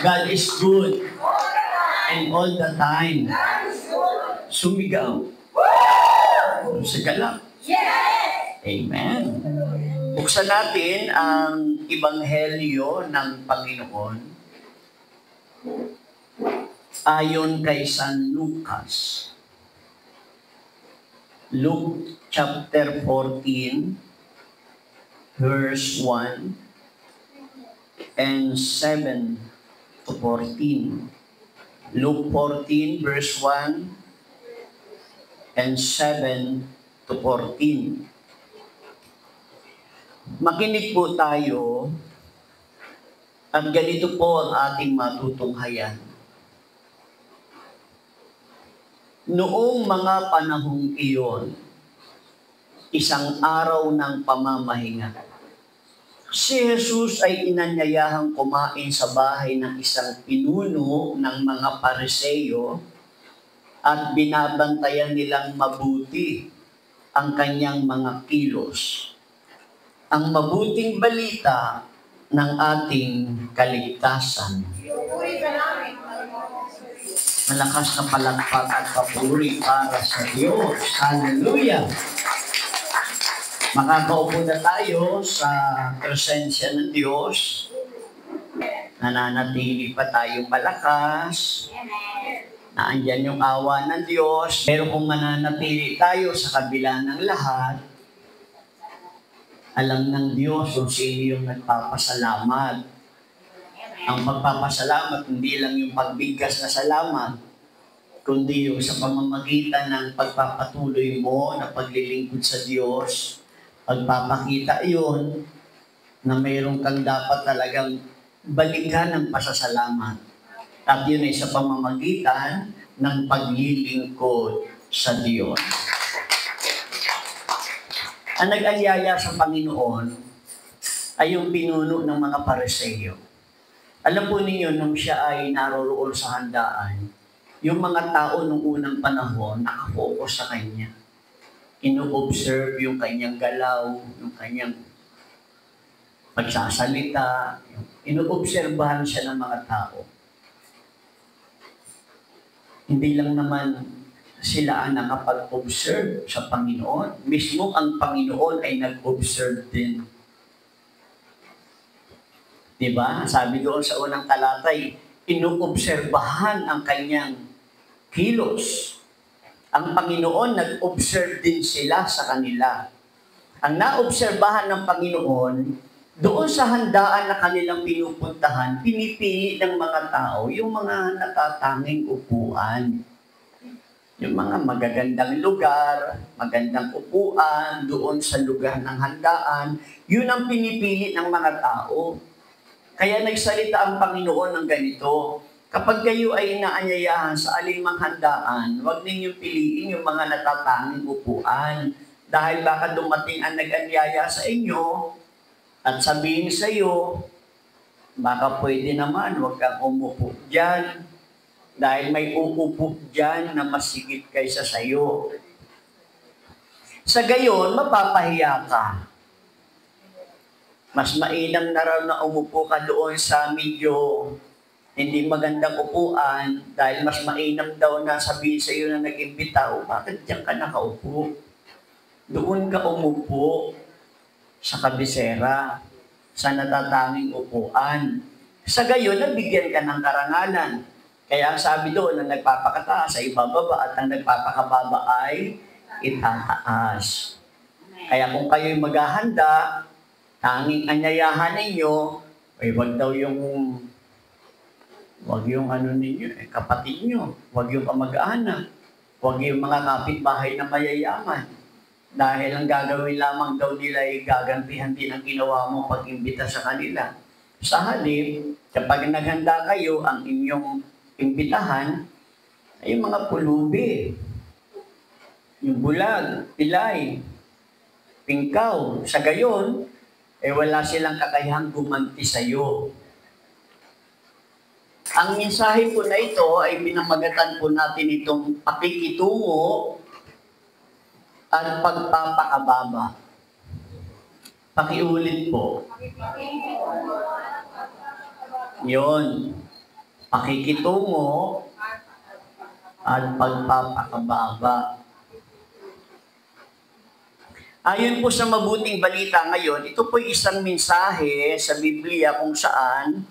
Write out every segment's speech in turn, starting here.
God is good. And all the time. Sumigaw. Sa galak. Amen. Buksan natin ang Ebanghelyo ng Panginoon ayon kay San Lucas. Luke chapter 14, verse 1 and 7 to 14. Luke 14, verse 1 and 7 to 14. Makinig po tayo at ganito po ang ating matutunghayan. Noong mga panahong iyon, isang araw ng pamamahinga, si Jesus ay inanyayahang kumain sa bahay ng isang pinuno ng mga Pariseo at binabantayan nilang mabuti ang kanyang mga kilos. Ang mabuting balita ng ating kaligtasan. Malakas na palakpak at papuri para sa Diyos. Hallelujah! Makakaupo na tayo sa presensya ng Diyos. Nananatili pa tayong malakas. Naandyan yung awa ng Diyos. Pero kung mananatili tayo sa kabila ng lahat, alam ng Diyos kung sino yung nagpapasalamat. Ang pagpapasalamat, hindi lang yung pagbigkas na salamat, kundi yung sa pamamagitan ng pagpapatuloy mo na paglilingkod sa Diyos, pagpapakita yun na mayroon kang dapat talagang balikan ng pasasalamat. At yun ay sa pamamagitan ng paglilingkod sa Diyos. Ang nag-anyaya sa Panginoon ay yung pinuno ng mga Pariseo. Alam po ninyo, nung siya ay naroroon sa handaan, yung mga tao nung unang panahon nakafocus sa Kanya. Ino-observe yung Kanyang galaw, yung Kanyang pagsasalita. Ino-obserbahan siya ng mga tao. Hindi lang naman sila ang nakapag-observe sa Panginoon. Mismo ang Panginoon ay nag-observe din. Diba? Sabi doon sa unang talatay, inoobserbahan ang kanyang kilos. Ang Panginoon, nag-observe din sila sa kanila. Ang naobserbahan ng Panginoon, doon sa handaan na kanilang pinupuntahan, pinipili ng mga tao yung mga natatanging upuan. Yung mga magagandang lugar, magandang upuan, doon sa lugar ng handaan, yun ang pinipili ng mga tao. Kaya nagsalita ang Panginoon ng ganito, kapag kayo ay inaanyayahan sa alinmang handaan, huwag ninyong piliin yung mga natatanging upuan. Dahil baka dumating ang nag-anyaya sa inyo at sabihin sa iyo, baka pwede naman, huwag kang umupo dyan. Dahil may uupo dyan na masigit kaysa sa iyo. Sa gayon, mapapahiya ka. Mas mainam na raw na umupo ka doon sa medyo hindi magandang upuan dahil mas mainam daw na sabihin sa iyo na nag-imbita, bakit diyan ka nakaupo? Doon ka umupo sa kabisera, sa natatanging upuan. Sa gayon, nabigyan ka ng karangalan. Kaya ang sabi doon, ang nagpapakataas ay ibababa at ang nagpapakababa ay itataas. Kaya kung kayo'y maghahanda, tanging anyayahan ninyo, ay wag daw yung kapatid nyo, wag yung kamag-anak, wag yung mga kapitbahay na mayayaman. Dahil ang gagawin lamang daw nila ay gagantihan din ang ginawa mo pag-imbita sa kanila. Sa halip, kapag naghanda kayo, ang inyong imbitahan ay yung mga pulubi, yung bulag, pilay, pingkaw. Sa gayon, wala silang kakayahang gumanti sa iyo. Ang mensahe po na ito ay pinamagatan po natin itong pakikitungo at pagpapakababa. Pakiulit po. Yun. pakikitungo, at pagpapakababa. Ayon po sa mabuting balita ngayon, ito po isang mensahe sa Biblia kung saan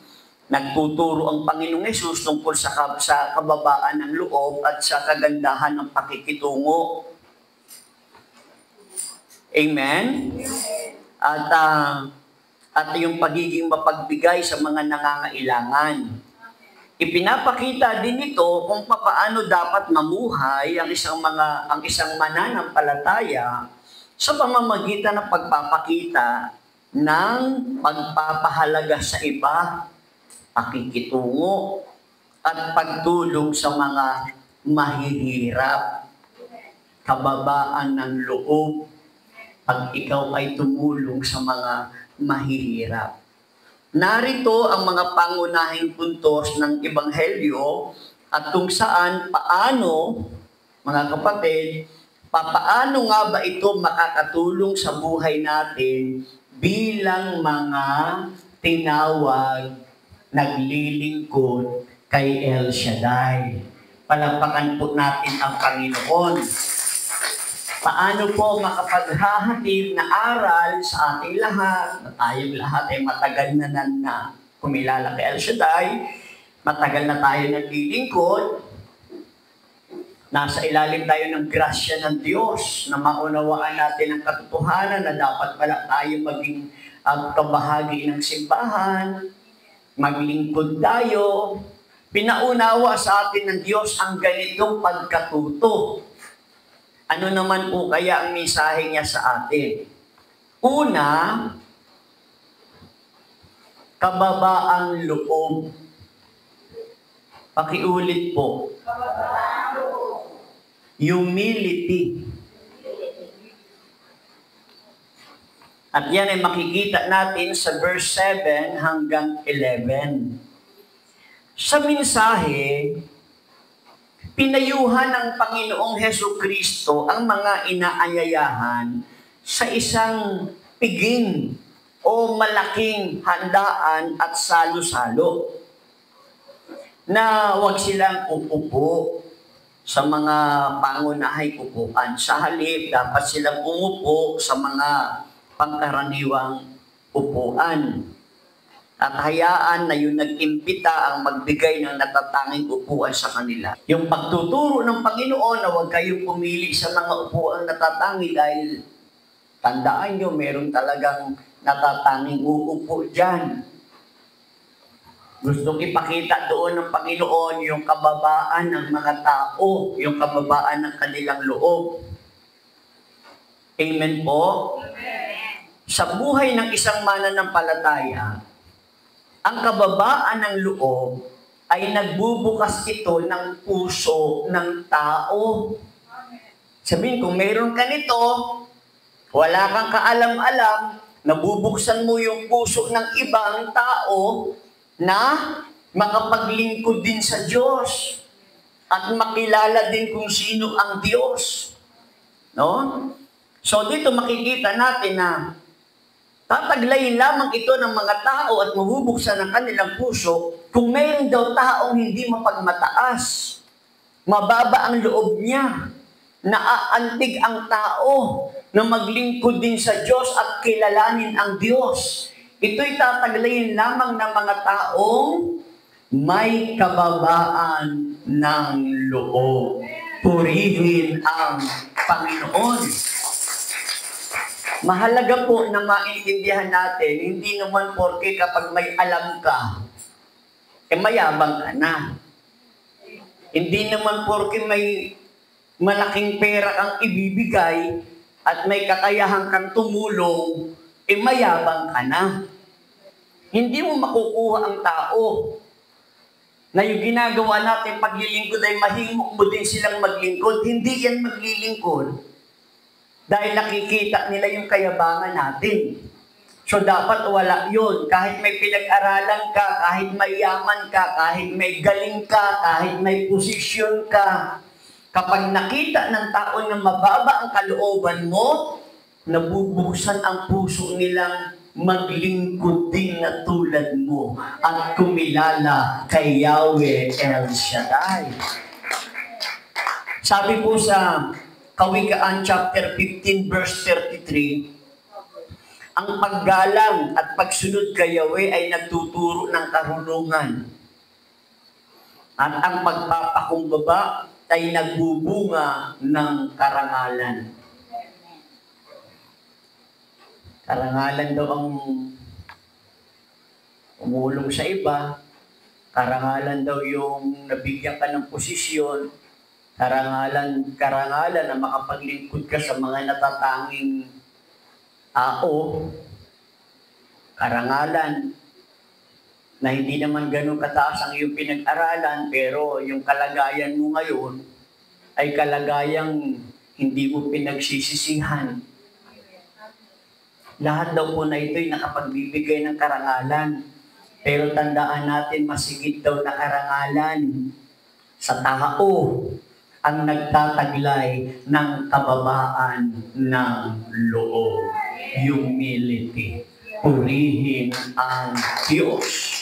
nagtuturo ang Panginoong Hesus tungkol sa kababaan ng loob at sa kagandahan ng pakikitungo. Amen? At yung pagiging mapagbigay sa mga nangangailangan. Ipinapakita din ito kung paano dapat mamuhay ang isang mananampalataya sa pamamagitan ng pagpapakita ng pagpapahalaga sa iba, pakikitungo, at pagtulong sa mga mahihirap, kababaan ng loob, pag ikaw ay tumulong sa mga mahihirap. Narito ang mga pangunahing puntos ng Ebanghelyo at kung saan, paano, mga kapatid, paano nga ba ito makakatulong sa buhay natin bilang mga tinawag, naglilingkod kay El Shaddai. Palakpakan po natin ang Panginoon. Paano po makapaghahatid na aral sa ating lahat, na tayong lahat ay matagal na kumilala kay El Shaddai, matagal na tayo naglilingkod, nasa ilalim tayo ng grasya ng Diyos, na maunawaan natin ang katotohanan na dapat pala tayo maging kabahagi ng simbahan, maglingkod tayo. Pinaunawa sa atin ng Diyos ang ganitong pagkatuto. Ano naman po kaya ang mensahe niya sa atin? Una, kababaang loob. Pakiulit po. Humility. At yan ay makikita natin sa verse 7 hanggang 11. Sa mensahe, pinayuhan ng Panginoong Hesukristo ang mga inaanyayahan sa isang piging o malaking handaan at salo-salo na huwag silang upo sa mga pangunahing upuan. Sa halip, dapat silang umupo sa mga pangkaraniwang upuan. At hayaan na yung nag-imbita ang magbigay ng natatanging upuan sa kanila. Yung pagtuturo ng Panginoon na huwag kayong pumili sa mga upuan natatangi dahil tandaan nyo, meron talagang natatanging uupo dyan. Gustong ipakita doon ng Panginoon yung kababaan ng mga tao, yung kababaan ng kanilang loob. Amen po? Amen. Sa buhay ng isang mananampalataya, ang kababaan ng loob ay nagbubukas ito ng puso ng tao. Sabihin, kung mayroon ka nito, wala kang kaalam-alam, nabubuksan mo yung puso ng ibang tao na makapaglingkod din sa Diyos at makilala din kung sino ang Diyos. No? So dito makikita natin na tataglayin lamang ito ng mga tao at mabubuksan ang kanilang puso kung mayroon daw taong hindi mapagmataas, mababa ang loob niya, naaantig ang tao na maglingkod din sa Diyos at kilalanin ang Diyos. Ito'y tataglayin lamang ng mga taong may kababaan ng loob. Purihin ang Panginoon. Mahalaga po na maintindihan natin, hindi naman porke kapag may alam ka, mayabang ka na. Hindi naman porke may malaking pera kang ibibigay at may kakayahan kang tumulong, mayabang ka na. Hindi mo makukuha ang tao na yung ginagawa natin paglilingkod ay mahimok mo din silang maglingkod. Hindi yan maglilingkod. Dahil nakikita nila yung kayabangan natin. So dapat wala yun. Kahit may pinag-aralan ka, kahit may yaman ka, kahit may galing ka, kahit may posisyon ka, kapag nakita ng tao na mababa ang kalooban mo, nabubuksan ang puso nilang maglingkod din na tulad mo at kumilala kay Yahweh El Shaddai. Sabi po sa Kawikaan chapter 15 verse 33, ang paggalang at pagsunod kay Yahweh ay nagtuturo ng karunungan. At ang pagpapakumbaba ay nagbubunga ng karangalan. Karangalan daw ang umulong sa iba. Karangalan daw yung nabigyan ka ng posisyon. Karangalan na makapaglingkod ka sa mga natatanging tao. Karangalan na hindi naman ganun kataas ang iyong pinag-aralan, pero yung kalagayan mo ngayon ay kalagayang hindi mo pinagsisisihan. Lahat daw po na ito'y nakapagbibigay ng karangalan. Pero tandaan natin, masigit daw na karangalan sa tao ang nagtataglay ng kababaan ng loob. Humility. Purihin ang Diyos.